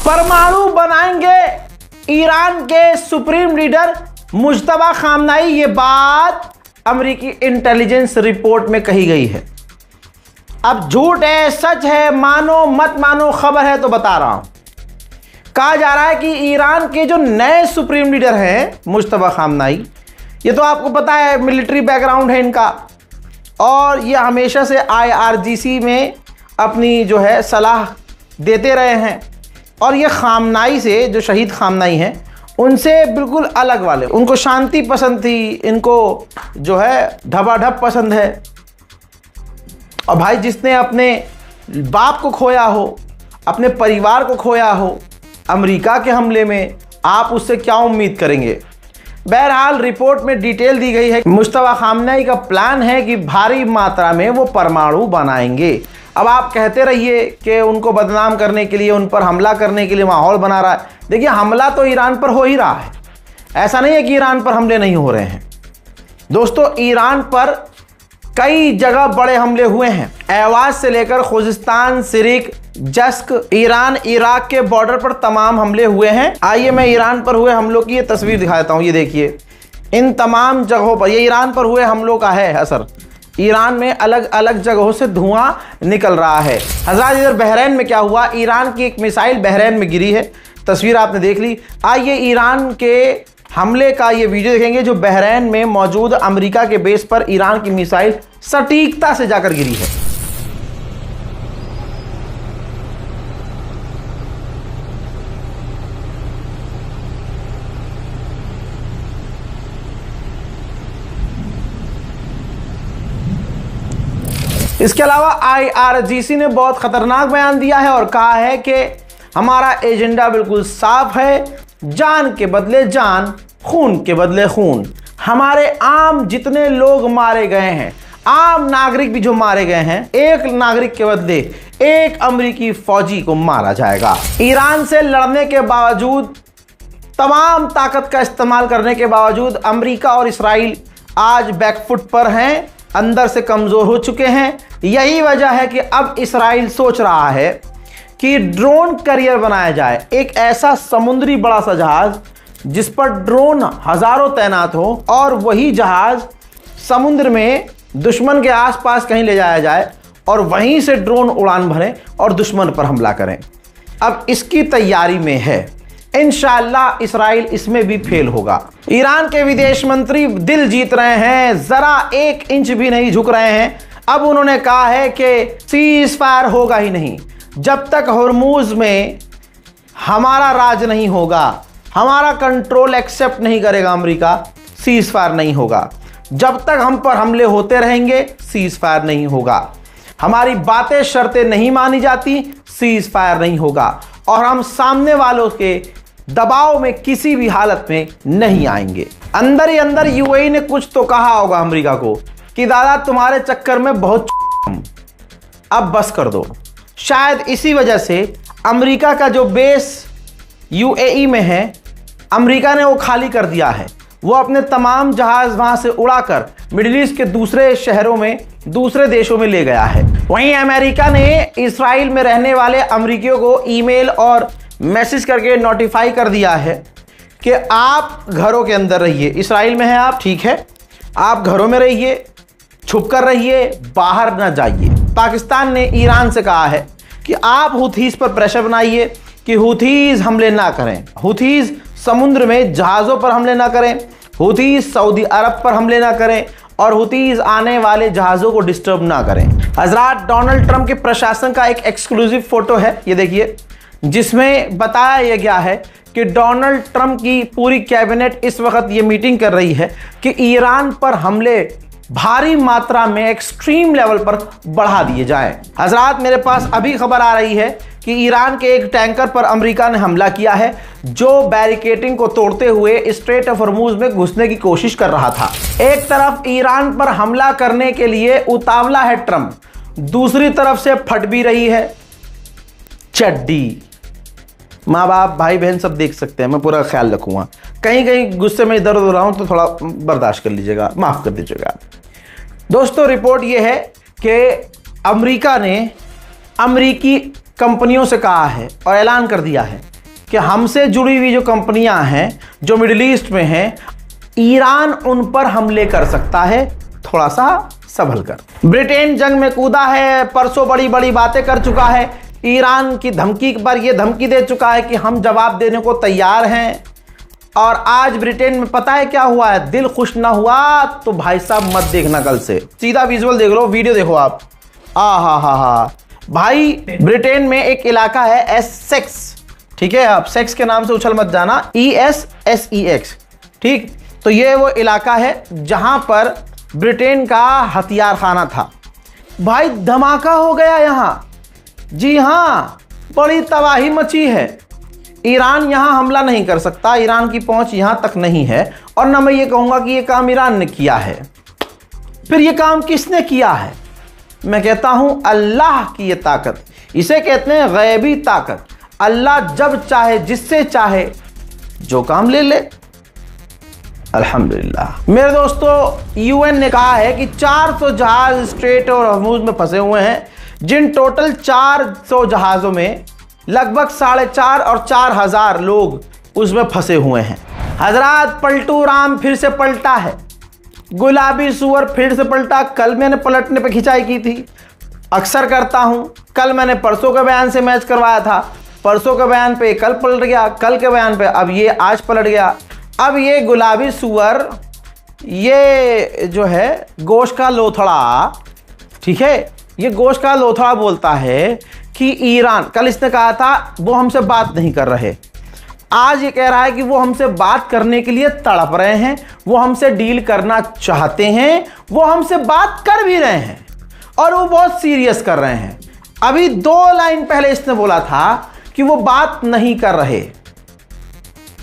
परमाणु बनाएंगे ईरान के सुप्रीम लीडर मुज्तबा खामनाई, ये बात अमेरिकी इंटेलिजेंस रिपोर्ट में कही गई है। अब झूठ है सच है, मानो मत मानो, खबर है तो बता रहा हूं। कहा जा रहा है कि ईरान के जो नए सुप्रीम लीडर हैं मुज्तबा खामनाई, ये तो आपको पता है मिलिट्री बैकग्राउंड है इनका, और ये हमेशा से IRGC में अपनी जो है सलाह देते रहे हैं। और ये खामनाई से, जो शहीद खामनाई हैं, उनसे बिल्कुल अलग वाले, उनको शांति पसंद थी, इनको जो है ढबाढब पसंद है। और भाई जिसने अपने बाप को खोया हो, अपने परिवार को खोया हो अमेरिका के हमले में, आप उससे क्या उम्मीद करेंगे। बहरहाल रिपोर्ट में डिटेल दी गई है। मुज्तबा खामनाई का प्लान है कि भारी मात्रा में वो परमाणु बनाएंगे। अब आप कहते रहिए कि उनको बदनाम करने के लिए, उन पर हमला करने के लिए माहौल बना रहा है। देखिए, हमला तो ईरान पर हो ही रहा है, ऐसा नहीं है कि ईरान पर हमले नहीं हो रहे हैं। दोस्तों, ईरान पर कई जगह बड़े हमले हुए हैं। एवाज से लेकर खुजिस्तान, सिरिक, जस्क, ईरान इराक के बॉर्डर पर तमाम हमले हुए हैं। आइए मैं ईरान पर हुए हमलों की ये तस्वीर दिखा देता हूं। ये देखिए, इन तमाम जगहों पर, ये ईरान पर हुए हमलों का है असर। ईरान में अलग अलग जगहों से धुआं निकल रहा है। हज़रात, इधर बहरीन में क्या हुआ, ईरान की एक मिसाइल बहरीन में गिरी है, तस्वीर आपने देख ली। आइए ईरान के हमले का ये वीडियो देखेंगे जो बहरीन में मौजूद अमेरिका के बेस पर ईरान की मिसाइल सटीकता से जाकर गिरी है। इसके अलावा IRGC ने बहुत खतरनाक बयान दिया है और कहा है कि हमारा एजेंडा बिल्कुल साफ है, जान के बदले जान, खून के बदले खून। हमारे आम जितने लोग मारे गए हैं, आम नागरिक भी जो मारे गए हैं, एक नागरिक के बदले एक अमेरिकी फौजी को मारा जाएगा। ईरान से लड़ने के बावजूद, तमाम ताकत का इस्तेमाल करने के बावजूद अमेरिका और इसराइल आज बैकफुट पर हैं, अंदर से कमजोर हो चुके हैं। यही वजह है कि अब इसराइल सोच रहा है कि ड्रोन करियर बनाया जाए, एक ऐसा समुद्री बड़ा सा जहाज जिस पर ड्रोन हजारों तैनात हो और वही जहाज समुद्र में दुश्मन के आसपास कहीं ले जाया जाए और वहीं से ड्रोन उड़ान भरें और दुश्मन पर हमला करें। अब इसकी तैयारी में है, इंशाअल्लाह इसराइल इसमें भी फेल होगा। ईरान के विदेश मंत्री दिल जीत रहे हैं, जरा 1 इंच भी नहीं झुक रहे हैं। अब उन्होंने कहा है कि सीज फायर होगा ही नहीं जब तक हॉर्मूज में हमारा राज नहीं होगा, हमारा कंट्रोल एक्सेप्ट नहीं करेगा अमेरिका, सीज फायर नहीं होगा। जब तक हम पर हमले होते रहेंगे, सीज फायर नहीं होगा। हमारी बातें शर्तें नहीं मानी जाती, सीज फायर नहीं होगा। और हम सामने वालों के दबाव में किसी भी हालत में नहीं आएंगे। अंदर ही अंदर UAE ने कुछ तो कहा होगा अमेरिका को कि दादा तुम्हारे चक्कर में बहुत अब बस कर दो। शायद इसी वजह से अमेरिका का जो बेस UAE में है, अमेरिका ने वो खाली कर दिया है। वो अपने तमाम जहाज वहां से उड़ाकर मिडिल ईस्ट के दूसरे शहरों में, दूसरे देशों में ले गया है। वहीं अमेरिका ने इसराइल में रहने वाले अमेरिकियों को ईमेल और मैसेज करके नोटिफाई कर दिया है कि आप घरों के अंदर रहिए। इसराइल में हैं आप, ठीक है, आप घरों में रहिए, छुप कर रहिए, बाहर ना जाइए। पाकिस्तान ने ईरान से कहा है कि आप हुथीज पर प्रेशर बनाइए कि हुथीज हमले ना करें, हुथीज समुद्र में जहाज़ों पर हमले ना करें, हुथीज सऊदी अरब पर हमले ना करें और हुथीज आने वाले जहाज़ों को डिस्टर्ब ना करें। हजरात, डोनाल्ड ट्रंप के प्रशासन का एक एक्सक्लूसिव फोटो है, ये देखिए, जिसमें बताया यह गया है कि डोनाल्ड ट्रंप की पूरी कैबिनेट इस वक्त ये मीटिंग कर रही है कि ईरान पर हमले भारी मात्रा में एक्सट्रीम लेवल पर बढ़ा दिए जाएं। हजरात, मेरे पास अभी खबर आ रही है कि ईरान के एक टैंकर पर अमेरिका ने हमला किया है जो बैरिकेडिंग को तोड़ते हुए स्ट्रेट ऑफ हॉर्मूज में घुसने की कोशिश कर रहा था। एक तरफ ईरान पर हमला करने के लिए उतावला है ट्रंप, दूसरी तरफ से फट भी रही है चड्डी। माँ बाप, भाई बहन सब देख सकते हैं, मैं पूरा ख्याल रखूंगा। कहीं कहीं गुस्से में इधर उधर रहा हूं तो थोड़ा बर्दाश्त कर लीजिएगा, माफ कर दीजिएगा। दोस्तों, रिपोर्ट यह है कि अमेरिका ने अमेरिकी कंपनियों से कहा है और ऐलान कर दिया है कि हमसे जुड़ी हुई जो कंपनियां हैं जो मिडिल ईस्ट में हैं, ईरान उन पर हमले कर सकता है, थोड़ा सा संभल कर। ब्रिटेन जंग में कूदा है, परसों बड़ी बड़ी बातें कर चुका है, ईरान की धमकी पर यह धमकी दे चुका है कि हम जवाब देने को तैयार हैं। और आज ब्रिटेन में पता है क्या हुआ है? दिल खुश ना हुआ तो भाई साहब मत देखना, कल से सीधा विजुअल देख लो, वीडियो देखो आप। हा भाई, ब्रिटेन में एक इलाका है एसेक्स, ठीक है, आप सेक्स के नाम से उछल मत जाना, ESSEX, ठीक। तो ये वो इलाका है जहां पर ब्रिटेन का हथियार खाना था। भाई धमाका हो गया यहां, जी हां, बड़ी तबाही मची है। ईरान यहां हमला नहीं कर सकता, ईरान की पहुंच यहां तक नहीं है, और ना मैं ये कहूंगा कि ये काम ईरान ने किया है। फिर ये काम किसने किया है? मैं कहता हूं अल्लाह की ये ताकत, इसे कहते हैं गैबी ताकत। अल्लाह जब चाहे, जिससे चाहे, जो काम ले ले। अल्हम्दुलिल्लाह। मेरे दोस्तों, UN ने कहा है कि 400 जहाज स्ट्रेट और हॉर्मुज़ में फंसे हुए हैं, जिन टोटल 400 जहाज़ों में लगभग 4,500 और 4,000 लोग उसमें फंसे हुए हैं। हजरात, पलटू राम फिर से पलटा है, गुलाबी सुअर फिर से पलटा। कल मैंने पलटने पे खिंचाई की थी, अक्सर करता हूं। कल मैंने परसों के बयान से मैच करवाया था, परसों के बयान पे कल पलट गया, कल के बयान पे अब ये आज पलट गया। अब ये गुलाबी सुअर, ये जो है गोश्त का लोथड़ा, ठीक है, ये गोश्त का लोथड़ा बोलता है कि ईरान, कल इसने कहा था वो हमसे बात नहीं कर रहे, आज ये कह रहा है कि वो हमसे बात करने के लिए तड़प रहे हैं, वो हमसे डील करना चाहते हैं, वो हमसे बात कर भी रहे हैं और वो बहुत सीरियस कर रहे हैं। अभी 2 लाइन पहले इसने बोला था कि वो बात नहीं कर रहे,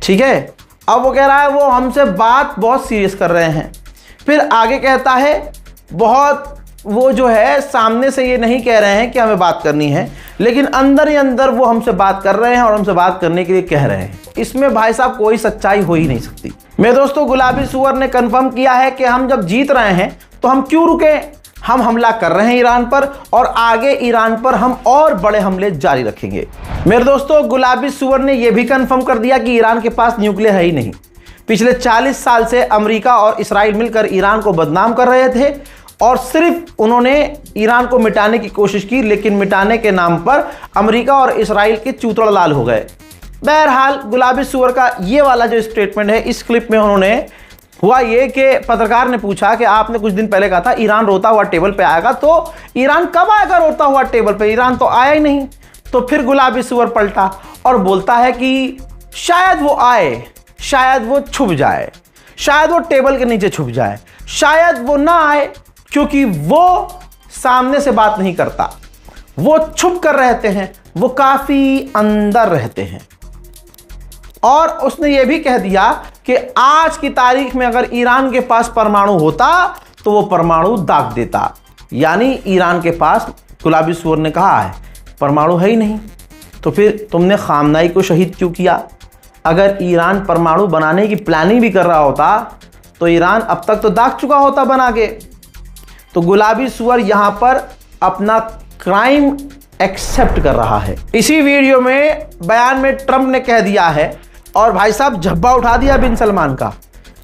ठीक है, अब वो कह रहा है वो हमसे बात बहुत सीरियस कर रहे हैं। फिर आगे कहता है बहुत, वो जो है सामने से ये नहीं कह रहे हैं कि हमें बात करनी है, लेकिन अंदर ही अंदर वो हमसे बात कर रहे हैं और हमसे बात करने के लिए कह रहे हैं। इसमें भाई साहब कोई सच्चाई हो ही नहीं सकती। मेरे दोस्तों, गुलाबी सुअर ने कंफर्म किया है कि हम जब जीत रहे हैं तो हम क्यों रुके, हम हमला कर रहे हैं ईरान पर, और आगे ईरान पर हम और बड़े हमले जारी रखेंगे। मेरे दोस्तों, गुलाबी सुअर ने यह भी कंफर्म कर दिया कि ईरान के पास न्यूक्लियर है ही नहीं। पिछले 40 साल से अमेरिका और इसराइल मिलकर ईरान को बदनाम कर रहे थे और सिर्फ उन्होंने ईरान को मिटाने की कोशिश की, लेकिन मिटाने के नाम पर अमेरिका और इसराइल के चूतड़ लाल हो गए। बहरहाल, गुलाबी सुअर का ये वाला जो स्टेटमेंट है, इस क्लिप में उन्होंने, हुआ ये कि पत्रकार ने पूछा कि आपने कुछ दिन पहले कहा था ईरान रोता हुआ टेबल पे आएगा, तो ईरान कब आएगा रोता हुआ टेबल पे? ईरान तो आया ही नहीं। तो फिर गुलाबी सुअर पलटा और बोलता है कि शायद वो आए, शायद वो छुप जाए, शायद वो टेबल के नीचे छुप जाए, शायद वो ना आए, क्योंकि वो सामने से बात नहीं करता, वो छुप कर रहते हैं, वो काफी अंदर रहते हैं। और उसने ये भी कह दिया कि आज की तारीख में अगर ईरान के पास परमाणु होता तो वो परमाणु दाग देता। यानी ईरान के पास, गुलाबी सुअर ने कहा है, परमाणु है ही नहीं, तो फिर तुमने खामनाई को शहीद क्यों किया? अगर ईरान परमाणु बनाने की प्लानिंग भी कर रहा होता तो ईरान अब तक तो दाग चुका होता बना के। तो गुलाबी सुअर यहां पर अपना क्राइम एक्सेप्ट कर रहा है। इसी वीडियो में बयान में ट्रंप ने कह दिया है, और भाई साहब झब्बा उठा दिया बिन सलमान का,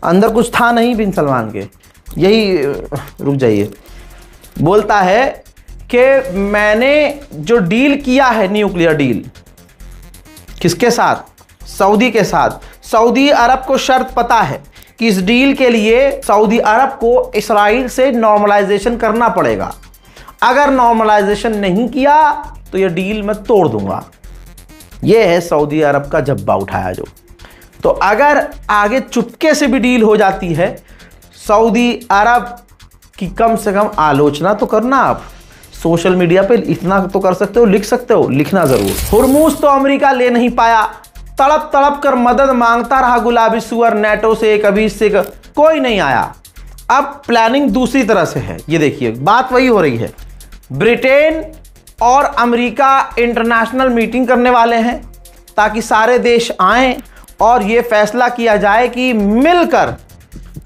अंदर कुछ था नहीं बिन सलमान के, यही, रुक जाइए, बोलता है कि मैंने जो डील किया है, न्यूक्लियर डील, किसके साथ? सऊदी के साथ। सऊदी अरब को शर्त पता है कि इस डील के लिए सऊदी अरब को इसराइल से नॉर्मलाइजेशन करना पड़ेगा, अगर नॉर्मलाइजेशन नहीं किया तो यह डील मैं तोड़ दूंगा। यह है सऊदी अरब का झब्बा उठाया जो। तो अगर आगे चुपके से भी डील हो जाती है, सऊदी अरब की कम से कम आलोचना तो करना, आप सोशल मीडिया पे इतना तो कर सकते हो, लिख सकते हो, लिखना जरूर। हुर्मुज तो अमेरिका ले नहीं पाया, तड़प तड़प कर मदद मांगता रहा गुलाबी सुअर, नेटो से, कभी इससे, कोई नहीं आया। अब प्लानिंग दूसरी तरह से है, ये देखिए बात वही हो रही है। ब्रिटेन और अमेरिका इंटरनेशनल मीटिंग करने वाले हैं ताकि सारे देश आएं और ये फैसला किया जाए कि मिलकर,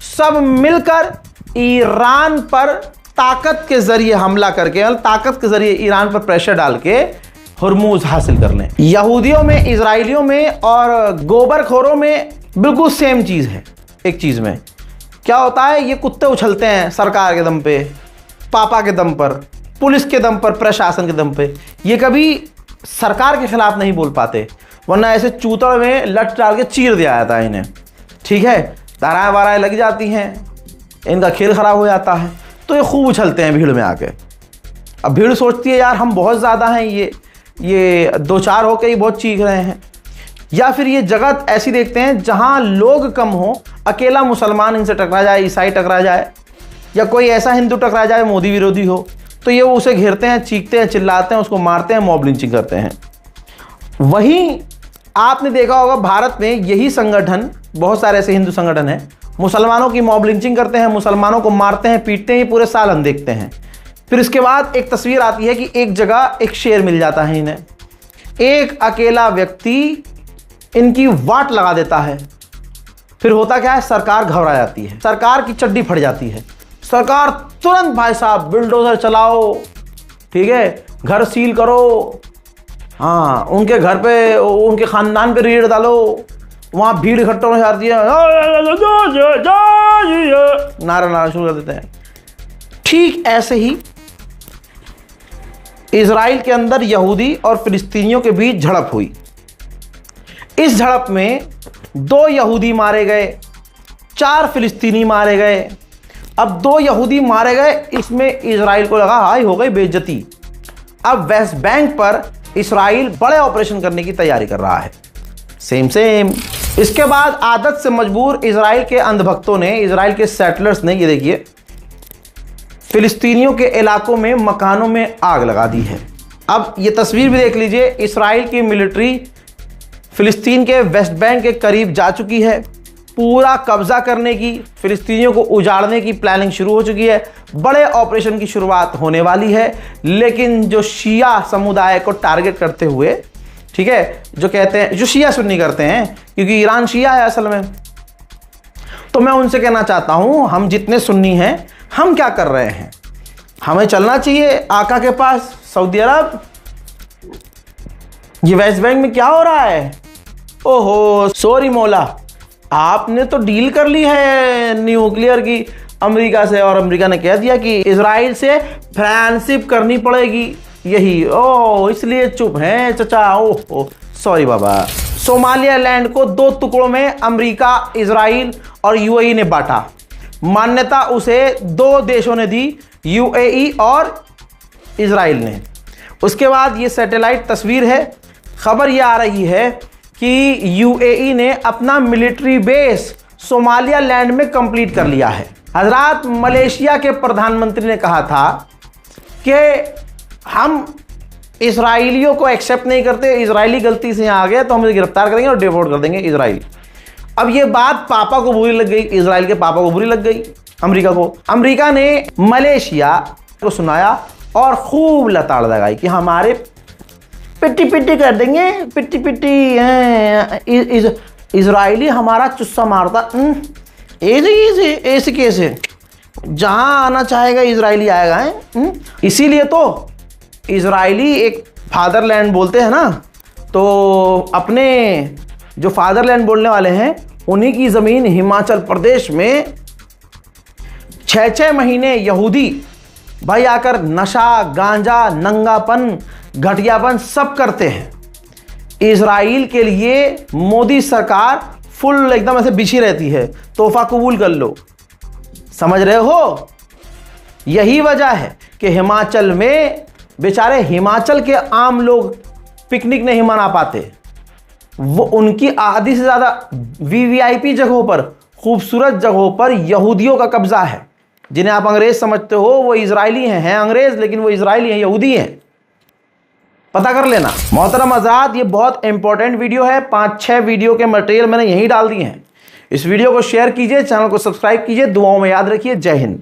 सब मिलकर ईरान पर ताकत के जरिए हमला करके, ताकत के जरिए ईरान पर प्रेशर डाल के हुर्मुज हासिल कर लें। यहूदियों में, इजराइलियों में और गोबरखोरों में बिल्कुल सेम चीज़ है। एक चीज़ में क्या होता है, ये कुत्ते उछलते हैं सरकार के दम पे, पापा के दम पर, पुलिस के दम पर, प्रशासन के दम पे। ये कभी सरकार के खिलाफ नहीं बोल पाते, वरना ऐसे चूतड़ में लट डाल के चीर दिया जाता है इन्हें। ठीक है, धाराएँ वाराएँ लग जाती हैं, इनका खेल खराब हो जाता है, तो ये खूब उछलते हैं भीड़ में आके। अब भीड़ सोचती है यार हम बहुत ज़्यादा हैं, ये दो चार होके ही बहुत चीख रहे हैं। या फिर ये जगह ऐसी देखते हैं जहां लोग कम हो, अकेला मुसलमान इनसे टकरा जाए, ईसाई टकरा जाए, या कोई ऐसा हिंदू टकरा जाए मोदी विरोधी हो, तो ये उसे घेरते हैं, चीखते हैं, चिल्लाते हैं, उसको मारते हैं, मॉब लिंचिंग करते हैं। वहीं आपने देखा होगा भारत में यही संगठन, बहुत सारे ऐसे हिंदू संगठन हैं, मुसलमानों की मॉब लिंचिंग करते हैं, मुसलमानों को मारते हैं, पीटते हैं, पूरे साल हम देखते हैं। फिर इसके बाद एक तस्वीर आती है कि एक जगह एक शेर मिल जाता है इन्हें, एक अकेला व्यक्ति इनकी वाट लगा देता है। फिर होता क्या है, सरकार घबरा जाती है, सरकार की चड्डी फट जाती है। सरकार तुरंत भाई साहब बिल्डोजर चलाओ, ठीक है, घर सील करो, हाँ, उनके घर पे, उनके खानदान पे रेड डालो, वहाँ भीड़ इकट्ठा हो जाती है, नारा शुरू कर देते हैं। ठीक ऐसे ही इजराइल के अंदर यहूदी और फिलिस्तीनियों के बीच झड़प हुई। इस झड़प में 2 यहूदी मारे गए, 4 फिलिस्तीनी मारे गए। अब 2 यहूदी मारे गए, इसमें इजराइल को लगा हाय हो गई बेइज्जती। अब वेस्ट बैंक पर इजराइल बड़े ऑपरेशन करने की तैयारी कर रहा है। सेम। इसके बाद आदत से मजबूर इजराइल के अंधभक्तों ने, इजराइल के सेटलर्स ने, ये देखिए, फिलिस्तीनियों के इलाकों में, मकानों में आग लगा दी है। अब ये तस्वीर भी देख लीजिए, इजराइल की मिलिट्री फिलिस्तीन के वेस्ट बैंक के करीब जा चुकी है, पूरा कब्जा करने की, फिलिस्तीनियों को उजाड़ने की प्लानिंग शुरू हो चुकी है। बड़े ऑपरेशन की शुरुआत होने वाली है, लेकिन जो शिया समुदाय को टारगेट करते हुए, ठीक है, जो कहते हैं, जो शिया सुन्नी करते हैं, क्योंकि ईरान शिया है असल में, तो मैं उनसे कहना चाहता हूं, हम जितने सुन्नी हैं, हम क्या कर रहे हैं, हमें चलना चाहिए आका के पास, सऊदी अरब। ये वेस्ट बैंक में क्या हो रहा है, ओहो सॉरी मौला, आपने तो डील कर ली है न्यूक्लियर की अमेरिका से, और अमेरिका ने कह दिया कि इजराइल से फ्रेंडशिप करनी पड़ेगी, यही ओ इसलिए चुप हैं चचा। ओह सॉरी बाबा। सोमालिया लैंड को 2 टुकड़ों में अमेरिका, इजराइल और यूएई ने बांटा। मान्यता उसे 2 देशों ने दी, यूएई और इजराइल ने। उसके बाद ये सैटेलाइट तस्वीर है, खबर ये आ रही है कि यूएई ने अपना मिलिट्री बेस सोमालिया लैंड में कंप्लीट कर लिया है। हजरात, मलेशिया के प्रधानमंत्री ने कहा था कि हम इजराइलियों को एक्सेप्ट नहीं करते, इजरायली गलती से यहाँ आ गया तो हम इसे गिरफ्तार करेंगे और डिपोर्ट कर देंगे इजराइल। अब ये बात पापा को बुरी लग गई, इजराइल के पापा को बुरी लग गई, अमेरिका को। अमेरिका ने मलेशिया को सुनाया और खूब लताड़ लगाई कि हमारे पिट्टी पिट्टी कर देंगे, पिट्टी पिट्टी इजराइली हमारा चुस्सा मारता। ऐसे कैसे, जहां आना चाहेगा इजरायली आएगा है। इसीलिए तो इजरायली एक फादरलैंड बोलते हैं ना, तो अपने जो फादरलैंड बोलने वाले हैं उन्हीं की ज़मीन हिमाचल प्रदेश में 6-6 महीने यहूदी भाई आकर नशा, गांजा, नंगापन, घटियापन सब करते हैं। इजराइल के लिए मोदी सरकार फुल एकदम ऐसे बिछी रहती है, तोहफा कबूल कर लो, समझ रहे हो। यही वजह है कि हिमाचल में बेचारे हिमाचल के आम लोग पिकनिक नहीं मना पाते। वो उनकी आधी से ज़्यादा वीवीआईपी जगहों पर, खूबसूरत जगहों पर यहूदियों का कब्जा है। जिन्हें आप अंग्रेज समझते हो वो इजरायली हैं अंग्रेज, लेकिन वो इजरायली हैं, यहूदी हैं, पता कर लेना। मोहतरम आज़ाद, ये बहुत इंपॉर्टेंट वीडियो है, 5-6 वीडियो के मटेरियल मैंने यहीं डाल दिए हैं। इस वीडियो को शेयर कीजिए, चैनल को सब्सक्राइब कीजिए, दुआओं में याद रखिए। जय हिंद।